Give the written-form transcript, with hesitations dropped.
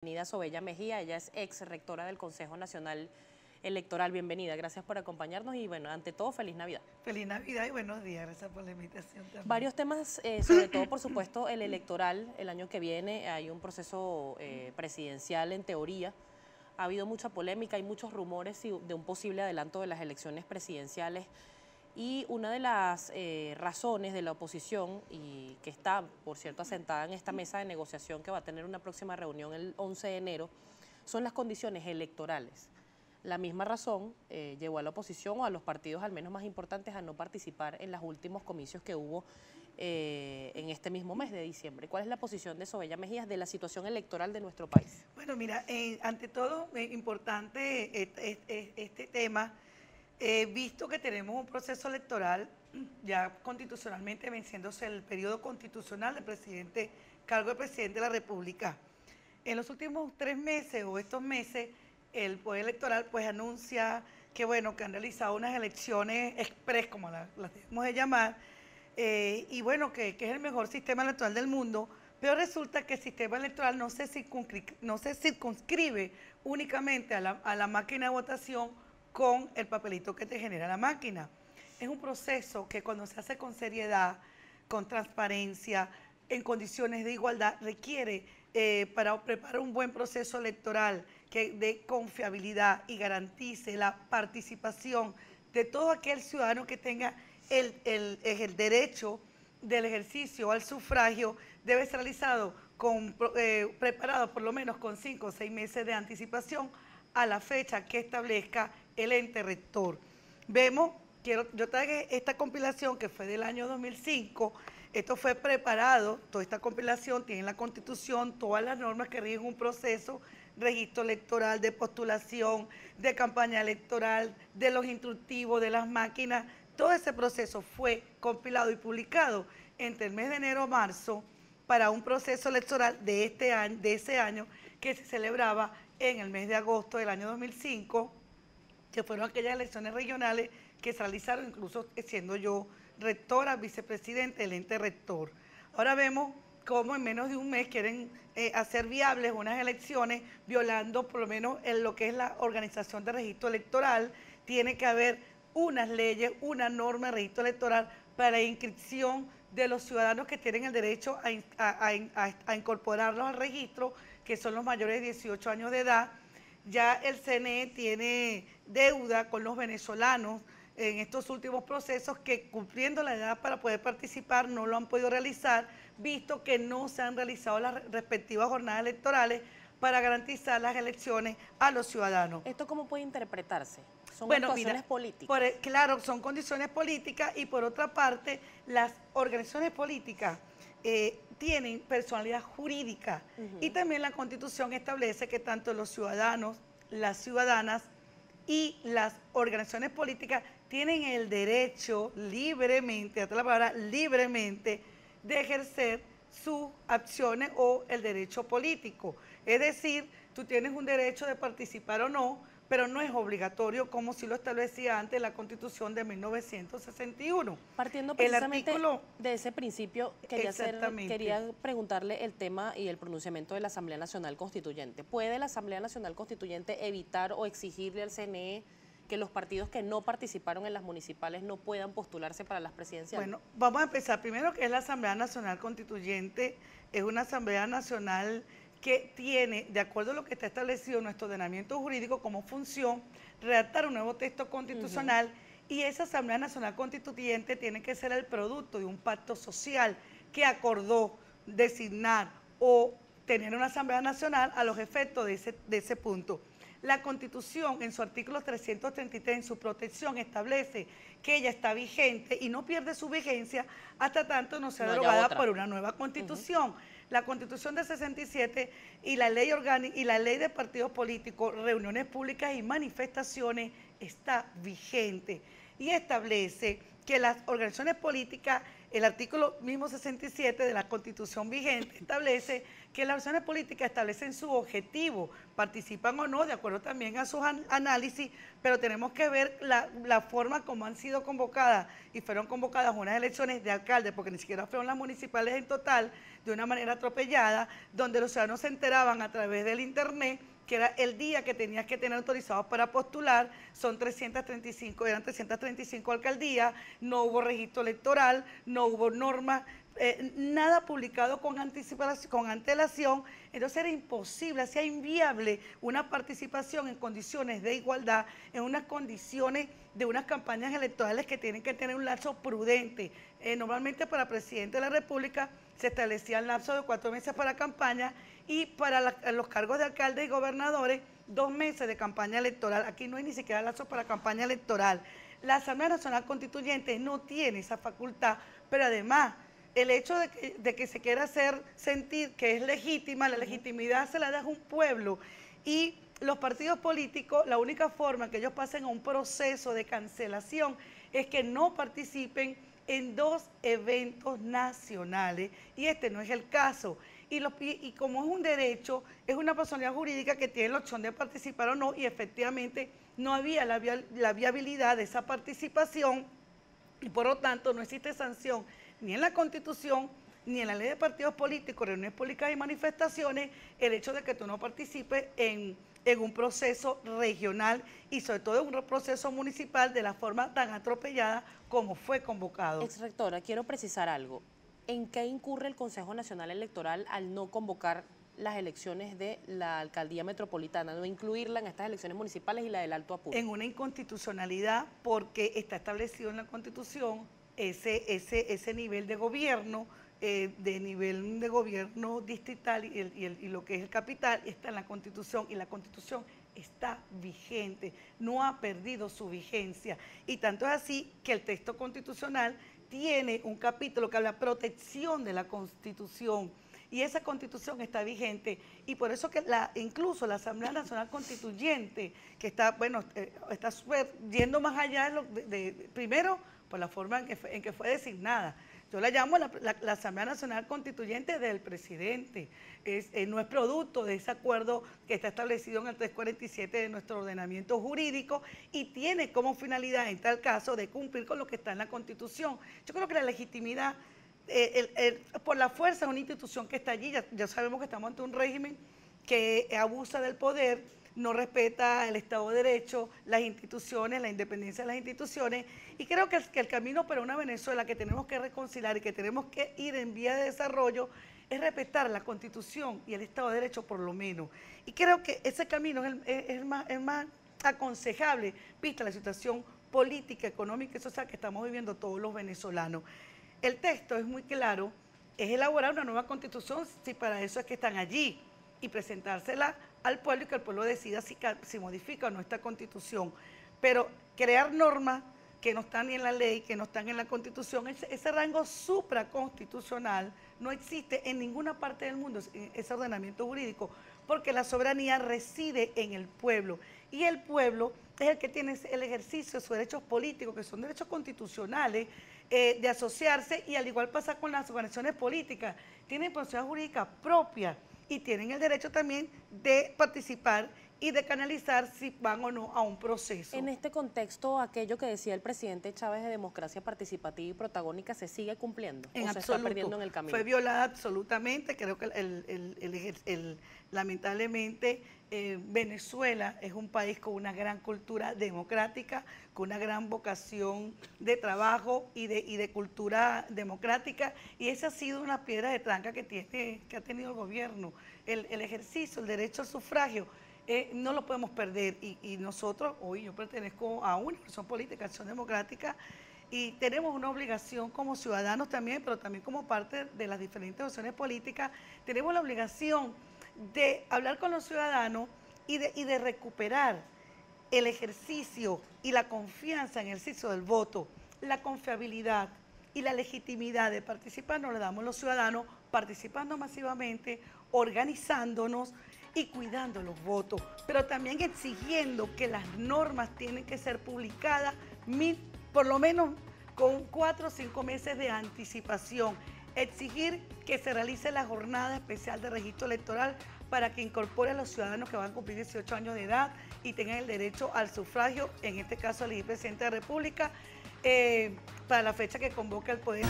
Bienvenida Zobella Mejía, ella es ex rectora del Consejo Nacional Electoral. Bienvenida, gracias por acompañarnos y bueno, ante todo, feliz Navidad. Feliz Navidad y buenos días, gracias por la invitación también. Varios temas, sobre todo por supuesto el electoral, el año que viene hay un proceso presidencial en teoría. Ha habido mucha polémica, hay muchos rumores de un posible adelanto de las elecciones presidenciales. Y una de las razones de la oposición, y que está, por cierto, asentada en esta mesa de negociación que va a tener una próxima reunión el 11 de enero, son las condiciones electorales. La misma razón llevó a la oposición o a los partidos al menos más importantes a no participar en los últimos comicios que hubo en este mismo mes de diciembre. ¿Cuál es la posición de Zobella Mejías de la situación electoral de nuestro país? Bueno, mira, ante todo, importante este tema. Visto que tenemos un proceso electoral ya constitucionalmente venciéndose el periodo constitucional del presidente, cargo de presidente de la República. En los últimos 3 meses o estos meses, el Poder Electoral pues anuncia que bueno, que han realizado unas elecciones express, como las debemos de llamar, y bueno, que es el mejor sistema electoral del mundo, pero resulta que el sistema electoral no se circunscribe únicamente a la máquina de votación con el papelito que te genera la máquina. Es un proceso que cuando se hace con seriedad, con transparencia, en condiciones de igualdad, requiere para preparar un buen proceso electoral que dé confiabilidad y garantice la participación de todo aquel ciudadano que tenga el derecho del ejercicio al sufragio. Debe ser realizado preparado por lo menos con 5 o 6 meses de anticipación a la fecha que establezca el ente rector. Vemos, yo traje esta compilación que fue del año 2005, esto fue preparado, toda esta compilación tiene la Constitución, todas las normas que rigen un proceso, registro electoral, de postulación, de campaña electoral, de los instructivos, de las máquinas. Todo ese proceso fue compilado y publicado entre el mes de enero a marzo para un proceso electoral de ese año que se celebraba en el mes de agosto del año 2005, que fueron aquellas elecciones regionales que se realizaron, incluso siendo yo rectora, vicepresidente del ente rector. Ahora vemos cómo en menos de un mes quieren hacer viables unas elecciones violando por lo menos en lo que es la organización de registro electoral. Tiene que haber unas leyes, una norma de registro electoral para la inscripción de los ciudadanos que tienen el derecho a incorporarlos al registro, que son los mayores de 18 años de edad. Ya el CNE tiene deuda con los venezolanos en estos últimos procesos que, cumpliendo la edad para poder participar, no lo han podido realizar, visto que no se han realizado las respectivas jornadas electorales para garantizar las elecciones a los ciudadanos. ¿Esto cómo puede interpretarse? Son actuaciones políticas. Claro, son condiciones políticas y por otra parte, las organizaciones políticas tienen personalidad jurídica y también la Constitución establece que tanto los ciudadanos, las ciudadanas y las organizaciones políticas tienen el derecho libremente, hasta la palabra libremente, de ejercer sus acciones o el derecho político. Es decir, tú tienes un derecho de participar o no, pero no es obligatorio como si lo establecía antes la Constitución de 1961. Partiendo precisamente de ese principio, quería preguntarle el tema y el pronunciamiento de la Asamblea Nacional Constituyente. ¿Puede la Asamblea Nacional Constituyente evitar o exigirle al CNE que los partidos que no participaron en las municipales no puedan postularse para las presidenciales? Bueno, vamos a empezar primero que es la Asamblea Nacional Constituyente, es una Asamblea Nacional que tiene, de acuerdo a lo que está establecido en nuestro ordenamiento jurídico como función, redactar un nuevo texto constitucional y esa Asamblea Nacional Constituyente tiene que ser el producto de un pacto social que acordó designar o tener una Asamblea Nacional a los efectos de ese punto. La Constitución, en su artículo 333, en su protección, establece que ella está vigente y no pierde su vigencia hasta tanto no sea derogada por una nueva Constitución. La Constitución del 67 y la ley orgánica y la ley de partidos políticos, reuniones públicas y manifestaciones está vigente y establece que las organizaciones políticas El artículo mismo 67 de la Constitución vigente establece que las organizaciones políticas establecen su objetivo, participan o no, de acuerdo también a sus análisis, pero tenemos que ver la forma como han sido convocadas, y fueron convocadas unas elecciones de alcalde, porque ni siquiera fueron las municipales en total, de una manera atropellada, donde los ciudadanos se enteraban a través del internet que era el día que tenías que tener autorizados para postular. Son 335, eran 335 alcaldías, no hubo registro electoral, no hubo normas, nada publicado con antelación. Entonces era imposible, hacía inviable una participación en condiciones de igualdad, en unas condiciones de unas campañas electorales que tienen que tener un lapso prudente. Normalmente para presidente de la República se establecía el lapso de 4 meses para campaña, y para los cargos de alcalde y gobernadores 2 meses de campaña electoral. Aquí no hay ni siquiera lapso para campaña electoral. La Asamblea Nacional Constituyente no tiene esa facultad, pero además el hecho de que se quiera hacer sentir que es legítima, la legitimidad se la da a un pueblo, y los partidos políticos, la única forma que ellos pasen a un proceso de cancelación es que no participen en 2 eventos nacionales, y este no es el caso. Y como es un derecho, es una personalidad jurídica que tiene la opción de participar o no, y efectivamente no había la viabilidad de esa participación, y por lo tanto no existe sanción ni en la Constitución, ni en la Ley de Partidos Políticos, Reuniones Públicas y Manifestaciones, el hecho de que tú no participes en un proceso regional, y sobre todo en un proceso municipal de la forma tan atropellada como fue convocado. Exrectora, quiero precisar algo. ¿En qué incurre el Consejo Nacional Electoral al no convocar las elecciones de la alcaldía metropolitana, no incluirla en estas elecciones municipales y la del Alto Apure? En una inconstitucionalidad, porque está establecido en la Constitución ese nivel de gobierno, distrital, y lo que es el capital está en la Constitución, y la Constitución está vigente, no ha perdido su vigencia, y tanto es así que el texto constitucional tiene un capítulo que habla de protección de la Constitución, y esa Constitución está vigente, y por eso que incluso la Asamblea Nacional Constituyente, que está, bueno, está yendo más allá primero por la forma en que fue designada. Yo la llamo la Asamblea Nacional Constituyente del presidente. No es producto de ese acuerdo que está establecido en el 347 de nuestro ordenamiento jurídico, y tiene como finalidad, en tal caso, de cumplir con lo que está en la Constitución. Yo creo que la legitimidad, por la fuerza, es una institución que está allí. Ya sabemos que estamos ante un régimen que abusa del poder, no respeta el Estado de Derecho, las instituciones, la independencia de las instituciones, y creo que el camino para una Venezuela que tenemos que reconciliar y que tenemos que ir en vía de desarrollo es respetar la Constitución y el Estado de Derecho por lo menos. Y creo que ese camino es más aconsejable, vista la situación política, económica y social que estamos viviendo todos los venezolanos. El texto es muy claro, es elaborar una nueva Constitución, si para eso es que están allí, y presentársela al pueblo, y que el pueblo decida si modifica o no esta Constitución. Pero crear normas que no están ni en la ley, que no están en la Constitución, ese rango supraconstitucional no existe en ninguna parte del mundo, ese ordenamiento jurídico, porque la soberanía reside en el pueblo, y el pueblo es el que tiene el ejercicio de sus derechos políticos, que son derechos constitucionales, de asociarse, y al igual pasa con las organizaciones políticas, tienen personalidad jurídica propia, y tienen el derecho también de participar y de canalizar si van o no a un proceso. En este contexto, aquello que decía el presidente Chávez de democracia participativa y protagónica, ¿se sigue cumpliendo? En ¿O absoluto, se está perdiendo en el camino? fue violada absolutamente. Creo que lamentablemente Venezuela es un país con una gran cultura democrática, con una gran vocación de trabajo y de cultura democrática, y esa ha sido una piedra de tranca que ha tenido el gobierno. El ejercicio, el derecho al sufragio, no lo podemos perder, y nosotros, hoy yo pertenezco a una organización política, Acción Democrática, y tenemos una obligación como ciudadanos también, pero también como parte de las diferentes opciones políticas, tenemos la obligación de hablar con los ciudadanos y de recuperar el ejercicio y la confianza en el ejercicio del voto. La confiabilidad y la legitimidad de participar nos la damos los ciudadanos participando masivamente, organizándonos y cuidando los votos, pero también exigiendo que las normas tienen que ser publicadas por lo menos con 4 o 5 meses de anticipación. Exigir que se realice la jornada especial de registro electoral para que incorpore a los ciudadanos que van a cumplir 18 años de edad y tengan el derecho al sufragio, en este caso elegir presidente de la República, para la fecha que convoca el Poder